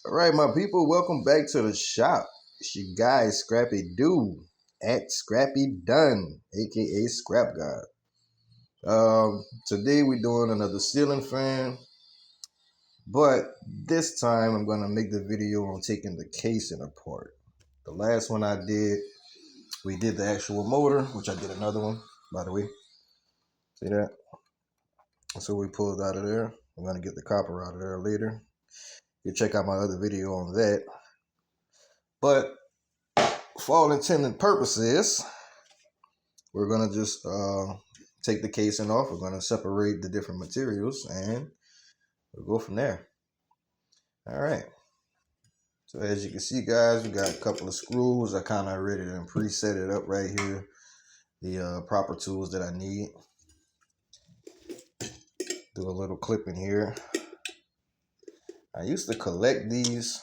All right, my people, welcome back to the shop. It's your guy, Scrappy Dude, at Scrappy Dunn, aka Scrap God. Today we're doing another ceiling fan, but this time I'm gonna make the video on taking the casing apart. The last one I did, we did the actual motor, which I did another one, by the way. See that? So we pulled out of there. I'm gonna get the copper out of there later. You check out my other video on that. But for all intents and purposes, we're gonna just take the casing off. We're gonna separate the different materials and we'll go from there. All right. So as you can see, guys, we got a couple of screws. I kind of already done preset it up right here. The proper tools that I need. Do a little clipping here. I used to collect these,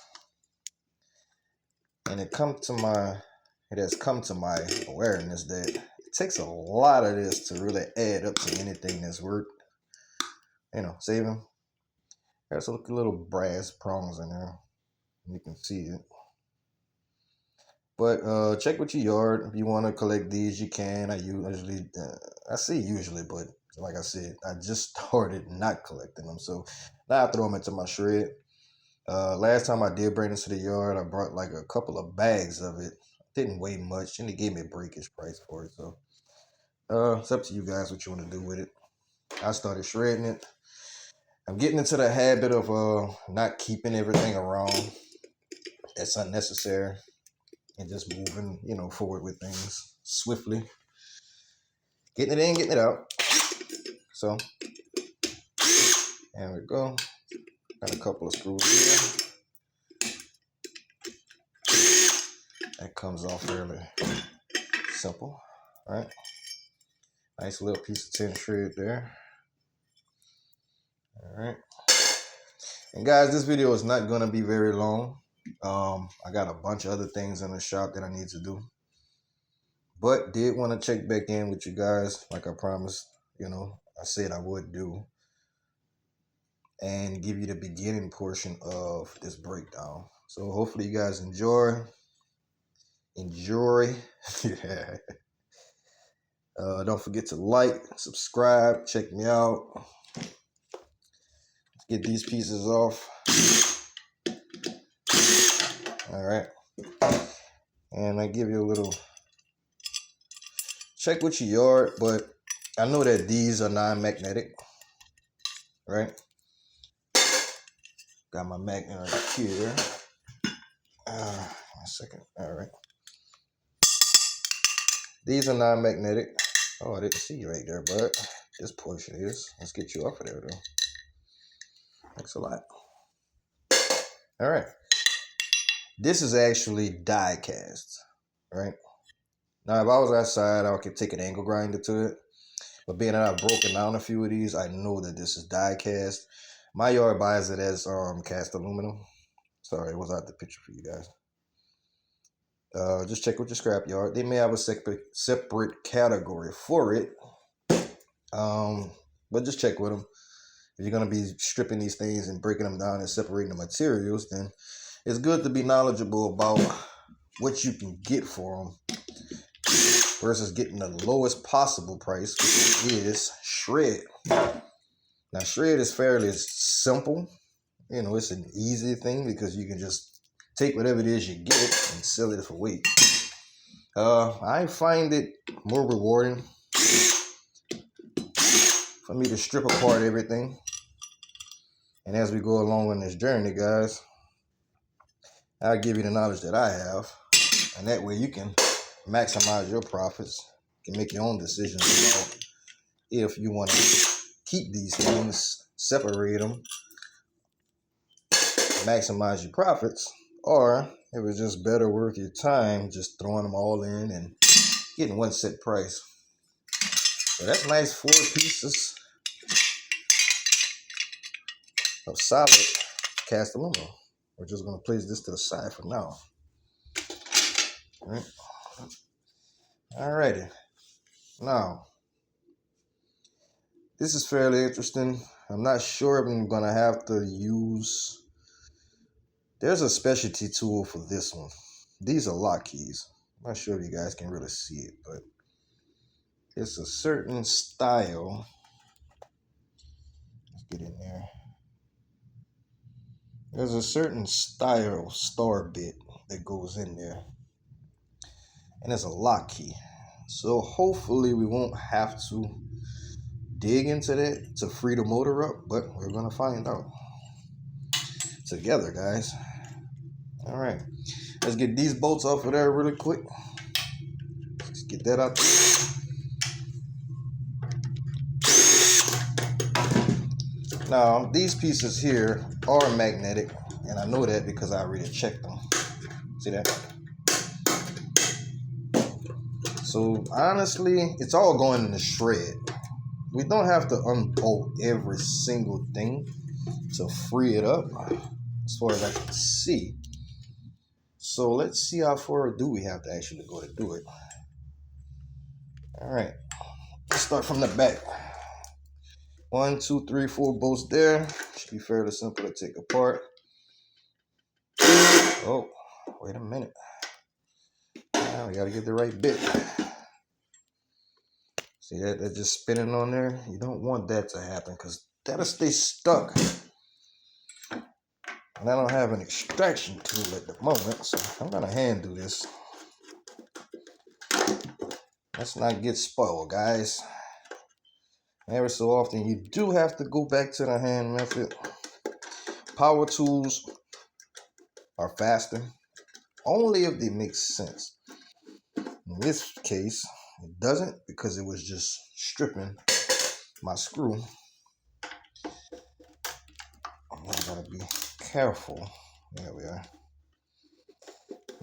and it has come to my awareness that it takes a lot of this to really add up to anything that's worth, saving. There's a little brass prongs in there. You can see it. But check with your yard. If you want to collect these, you can. I say usually, but like I said, I just started not collecting them. So now I throw them into my shred. Last time I did bring this to the yard, I brought like a couple of bags of it. Didn't weigh much, and they gave me a breakage price for it. So it's up to you guys what you want to do with it. I started shredding it. I'm getting into the habit of not keeping everything around that's unnecessary and just moving, forward with things swiftly. Getting it in, getting it out. So, there we go. Got a couple of screws here. That comes off fairly simple, right? Nice little piece of tin shred there. All right. And guys, this video is not going to be very long. I got a bunch of other things in the shop that I need to do. But did want to check back in with you guys like I promised, I said I would do. And give you the beginning portion of this breakdown. So hopefully you guys enjoy. Yeah. Don't forget to like, subscribe, check me out. Let's get these pieces off. All right. And I give you a little check with your yard, but I know that these are non-magnetic, right? Got my magnet right here. One second. All right. These are non-magnetic. Oh, I didn't see you right there, but this portion is. Let's get you off of there, though. Thanks a lot. All right. This is actually die cast, right? Now, if I was outside, I could take an angle grinder to it. But being that I've broken down a few of these, I know that this is die cast. My yard buys it as cast aluminum. Sorry, it was out the picture for you guys. Just check with your scrap yard. They may have a separate category for it. But just check with them. If you're going to be stripping these things and breaking them down and separating the materials, then it's good to be knowledgeable about what you can get for them versus getting the lowest possible price, which is shred. Now, shred is fairly simple. It's an easy thing because you can just take whatever it is you get and sell it for weight. I find it more rewarding for me to strip apart everything. And as we go along on this journey, guys, I'll give you the knowledge that I have. And that way you can maximize your profits. You can make your own decisions about if you want to keep these things, separate them, maximize your profits, or if it's just better worth your time just throwing them all in and getting one set price. So that's nice 4 pieces of solid cast aluminum. We're just going to place this to the side for now. All right. Alrighty. Now, this is fairly interesting. I'm not sure if I'm going to have to use There's a specialty tool for this one. These are lock keys. I'm not sure if you guys can really see it, but it's a certain style. Let's get in there. There's a certain style star bit that goes in there, and it's a lock key. So hopefully we won't have to dig into that to free the motor up, but we're gonna find out together, guys. All right, let's get these bolts off of there really quick. Let's get that out there. Now, these pieces here are magnetic, and I know that because I already checked them. See that? So, honestly, it's all going in the shred. We don't have to unbolt every single thing to free it up, as far as I can see. So, let's see how far do we have to actually go to do it. All right, let's start from the back. 1, 2, 3, 4 bolts there. Should be fairly simple to take apart. Oh, wait a minute. Now we gotta get the right bit. See that? That's just spinning on there. You don't want that to happen because that'll stay stuck. And I don't have an extraction tool at the moment, so I'm gonna hand do this. Let's not get spoiled, guys. Every so often, you do have to go back to the hand method. Power tools are faster, only if they make sense. In this case, it doesn't because it was just stripping my screw. I gotta be careful. There we are.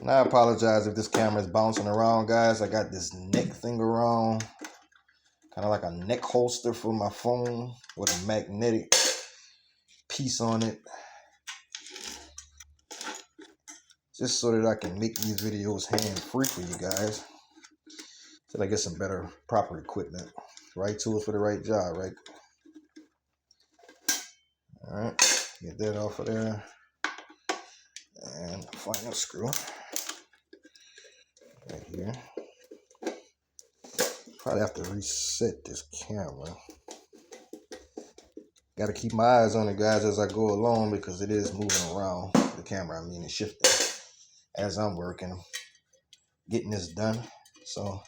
And I apologize if this camera is bouncing around, guys. I got this neck thing around, kind of like a neck holster for my phone with a magnetic piece on it, just so that I can make these videos hand-free for you guys, so I get some better, proper equipment, right tools for the right job, right? All right, get that off of there, and final screw right here. Probably have to reset this camera. Got to keep my eyes on it, guys, as I go along because it is moving around. The camera, I mean, it's shifting as I'm working, getting this done. So,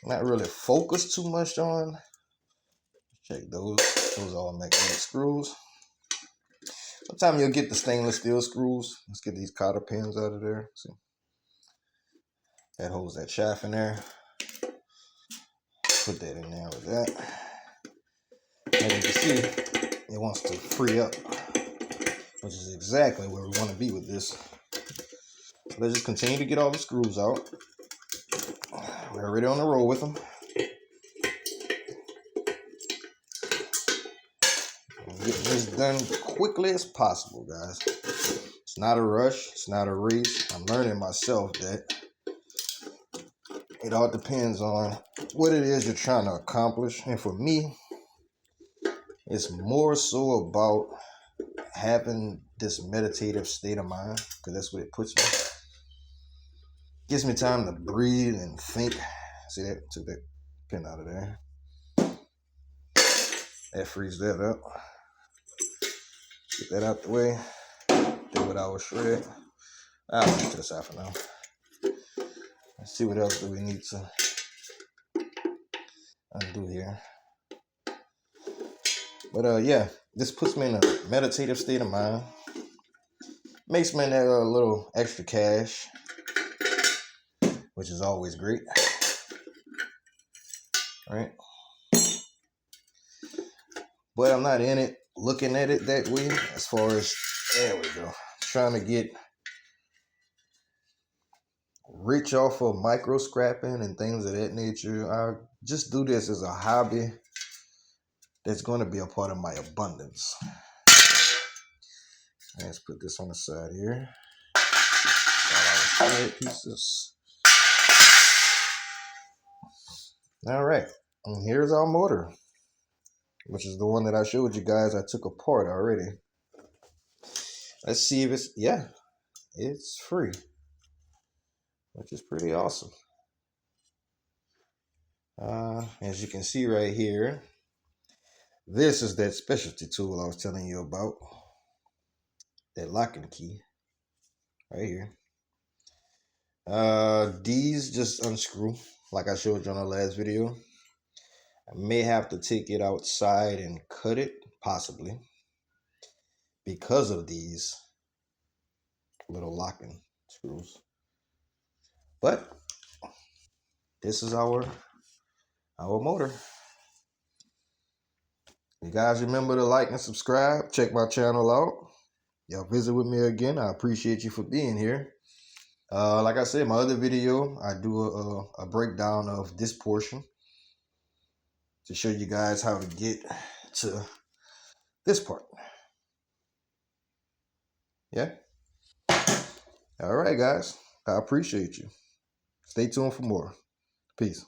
not really focused too much on. Check those. Those are all magnetic screws. Sometimes you'll get the stainless steel screws. Let's get these cotter pins out of there. See? That holds that shaft in there. Put that in there with that. And you can see it wants to free up, which is exactly where we want to be with this. So let's just continue to get all the screws out. We're already on the roll with them. Getting this done quickly as possible, guys. It's not a rush. It's not a race. I'm learning myself that it all depends on what it is you're trying to accomplish. And for me, it's more so about having this meditative state of mind, because that's what it puts me. Gives me time to breathe and think. See that? Took that pin out of there. That frees that up. Get that out the way. Do what I was shred. I'll put to the side for now. Let's see what else do we need to undo here. But yeah, this puts me in a meditative state of mind. Makes me that little extra cash, which is always great. Right? But I'm not in it looking at it that way as far as, there we go, trying to get rich off of micro scrapping and things of that nature. I just do this as a hobby that's going to be a part of my abundance. Let's put this on the side here. Got all the pieces. All right, and here's our motor, which is the one that I showed you guys I took apart already. Let's see if it's, yeah, it's free, which is pretty awesome. As you can see right here, this is that specialty tool I was telling you about. That locking key right here. These just unscrew like I showed you on the last video. I may have to take it outside and cut it, possibly, because of these little locking screws. But this is our motor. You guys remember to like and subscribe. Check my channel out. Y'all visit with me again. I appreciate you for being here. Like I said, my other video, I do a breakdown of this portion to show you guys how to get to this part. Yeah. All right, guys. I appreciate you. Stay tuned for more. Peace.